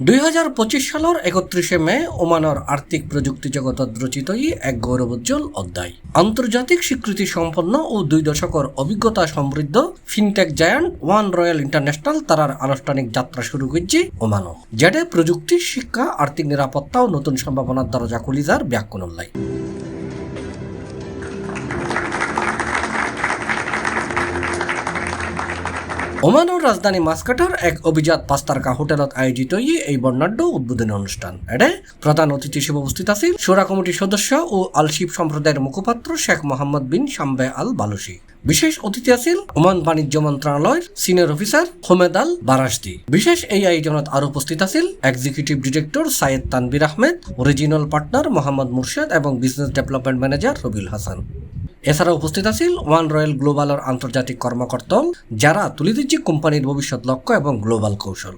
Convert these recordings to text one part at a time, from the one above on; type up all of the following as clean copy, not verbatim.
2025 সালের 31 মে ওমানের আর্থিক প্রযুক্তি জগতত রচিতই এক গৌরবোজ্জ্বল অধ্যায়। আন্তর্জাতিক স্বীকৃতি সম্পন্ন ও 2 দশকের অভিজ্ঞতা সমৃদ্ধ fintech giant one royal international তারার আনুষ্ঠানিক যাত্রা শুরু করছে ওমানো, যেটা প্রযুক্তি, শিক্ষা, আর্থিক নিরাপত্তা ও নতুন সম্ভাবনার দরজা খুলি যার ব্যাকুললাই। ওমানের রাজধানী মাস্কাটের এক অভিজাত 5 তারকা হোটেলত আয়োজিত এই বর্ণাঢ্য উদ্বোধনী অনুষ্ঠান। এতে প্রধান অতিথি হিসেবে উপস্থিত আছেন শোরা কমিটির সদস্য ও আলশিব সম্প্রদায়ের মুখপাত্র শেখ মোহাম্মদ বিন শাম্বে আল বালুশি। বিশেষ অতিথি আছেন ওমান বাণিজ্য মন্ত্রণালয়ের সিনিয়র অফিসার হোমেদ আল বারাসদি। বিশেষ এই আয়োজনত আরো উপস্থিত আছেন executive director Syed Tanvir Ahmed, regional partner Mohammad Murshed এবং business development manager Rabiul Hasan. এছাড়া উপস্থিত আছেন ওয়ান রয়্যাল গ্লোবালের আন্তর্জাতিক কর্মকর্তা, যারা তুলে দিচ্ছে কোম্পানির ভবিষ্যৎ লক্ষ্য এবং গ্লোবাল কৌশল।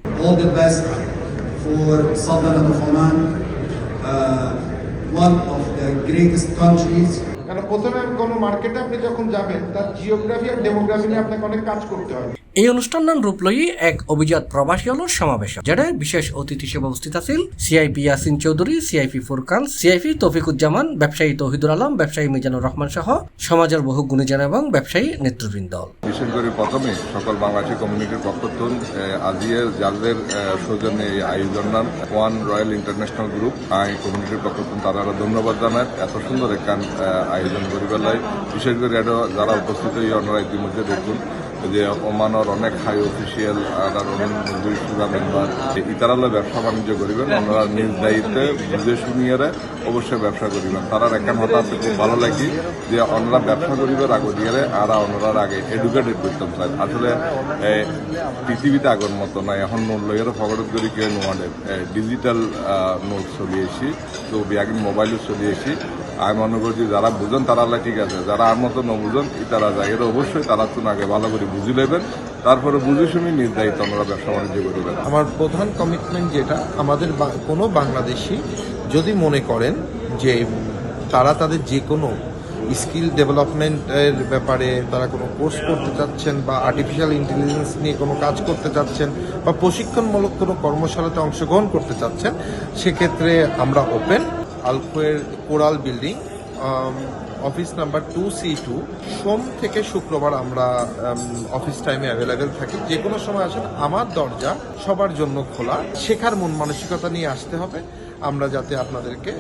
কারণ প্রথমে কোনো মার্কেটে আপনি যখন যাবেন তার জিওগ্রাফি আর ডেমোগ্রাফি নিয়ে আপনাকে অনেক কাজ করতে হয়। এই অনুষ্ঠান রূপ লই এক অভিজাত প্রবাসী হল সমাবেশ, যেটা বিশেষ অতিথি হিসেবে উপস্থিত আছেন CIP Yasin Chowdhury, CIP Furqan, CIP Toufiquzzaman, ব্যবসায়ী তৌহিদুল আলম, ব্যবসায়ী মিজানুর রহমান সহ সমাজের বহু গুণীজন এবং ব্যবসায়ী নেতৃবৃন্দ। বিশেষ করে প্রথমে সকল বাংলাদেশি কমিউনিটির পক্ষ থেকে আজিয়ে যাদের সৌজন্যে এই আয়োজন ওয়ান রয়্যাল ইন্টারন্যাশনাল গ্রুপ কমিউনিটির পক্ষ থেকে তারা ধন্যবাদ জানায় এত সুন্দর একখান আয়োজন করিবার। বিশেষ করে যারা উপস্থিত এই ওনারা ইতিমধ্যে দেখুন যে ওমানের অনেক হাই অফিসিয়াল আর মেম্বার ইতারালে ব্যবসা বাণিজ্য করিবেন, ওনারা নিজ দায়িত্বে বুঝে শুনিয়ে অবশ্যই ব্যবসা করিবেন। তারা একখান হঠাৎ খুব ভালো লাগে যে ওনারা ব্যবসা করিবার আগে দিয়ে আর ওনারা আগে এডুকেটেড করতাম চাই। আসলে পৃথিবীতে আগের মতো না, এখন নোট লইয়েরও ফগরত করি কেউ নোয়াদের ডিজিটাল নোট চলিয়েছি, তো বিয়াগিন মোবাইলও চলিয়েছি। আমি মনে করছি যারা বুঝেন তারা ঠিক আছে, যারা আর মতো ন বুঝেন তারা যায়, এটা অবশ্যই তারা তো আগে ভালো করে বুঝে নেবেন, তারপরে বুঝে শুনে নিজ দায়িত্ব আমরা ব্যবসা বাণিজ্য করবেন। আমার প্রধান কমিটমেন্ট যেটা, আমাদের কোনো বাংলাদেশি যদি মনে করেন যে তারা তাদের যে কোনো স্কিল ডেভেলপমেন্টের ব্যাপারে তারা কোনো কোর্স করতে চাচ্ছেন বা আর্টিফিশিয়াল ইন্টেলিজেন্স নিয়ে কোনো কাজ করতে চাচ্ছেন বা প্রশিক্ষণমূলক কোনো কর্মশালাতে অংশগ্রহণ করতে চাচ্ছেন, সেক্ষেত্রে আমরা ওপেন। আলফোয়ের coral building, office number 2C2, সোম থেকে শুক্রবার আমরা অফিস টাইমে অ্যাভেলেবেল থাকি। যে কোনো সময় আসেন, আমার দরজা সবার জন্য খোলা। শেখার মন মানসিকতা নিয়ে আসতে হবে আমরা, যাতে আপনাদেরকে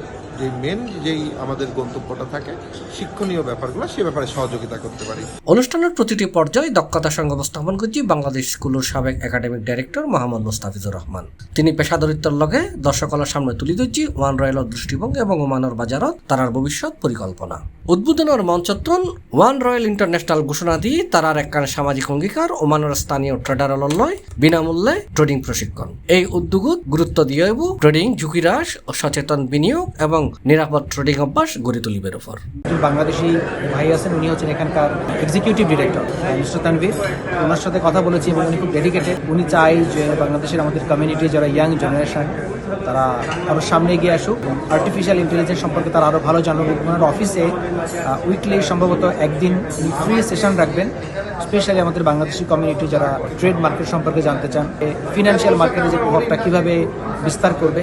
যেই আমাদের গন্তব্যটা থাকে শিক্ষণীয় ব্যাপারগুলো, সে ব্যাপারে সহযোগিতা করতে পারি। অনুষ্ঠানের প্রতিটি পর্যায়ে দক্ষতা সঙ্গে উপস্থাপন করছি বাংলাদেশ স্কুলের সাবেক একাডেমিক ডাইরেক্টর মোহাম্মদ মুস্তাফিজুর রহমান। তিনি পেশাদারিত্বের লগে দর্শকলার সামনে তুলে ধরছি ওয়ান রয়্যালের দৃষ্টিভঙ্গি এবং ওমানের বাজারত তারার ভবিষ্যৎ পরিকল্পনা। উদ্বোধনের মঞ্চত্রন ওয়ান রয়্যাল ইন্টারন্যাশনাল ঘোষণা দিয়ে তারার একখান সামাজিক অঙ্গীকার ওমানের স্থানীয় ট্রেডারল লয় বিনামূল্যে ট্রেডিং প্রশিক্ষণ। এই উদ্যোগত গুরুত্ব দিয়ে ট্রেডিং ঝুঁকি হ্রাস ও সচেতন বিনিয়োগ এবং নিরাপদ ট্রেডিং অভ্যাস গড়ে তুলিবের উপর। বাংলাদেশি ভাই আছেন, উনি হচ্ছেন এখানকার এক্সিকিউটিভ ডিরেক্টর মিস্টার তানভীর। ওনার সাথে কথা বলেছি এবং উনি খুব ডেডিকেটেড। উনি চাই যে বাংলাদেশের আমাদের কমিউনিটি যারা ইয়াং জেনারেশন তারা আরও সামনে এগিয়ে আসুক, আর্টিফিশিয়াল ইন্টেলিজেন্স সম্পর্কে তারা আরও ভালো জানুক। ওনার অফিসে উইকলি সম্ভবত একদিন ফ্রি সেশন রাখবেন, স্পেশালি আমাদের বাংলাদেশি কমিউনিটি যারা ট্রেড মার্কেট সম্পর্কে জানতে চান, ফিনান্সিয়াল মার্কেটে যে প্রভাবটা কীভাবে বিস্তার করবে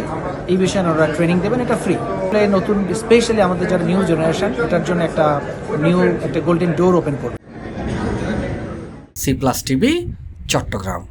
এই বিষয়ে ওনারা ট্রেনিং দেবেন। এটা ফ্রি। নতুন স্পেশালি আমাদের যারা নিউ জেনারেশন, এটার জন্য একটা গোল্ডেন ডোর ওপেন করবে। C+ TV, Chittagong.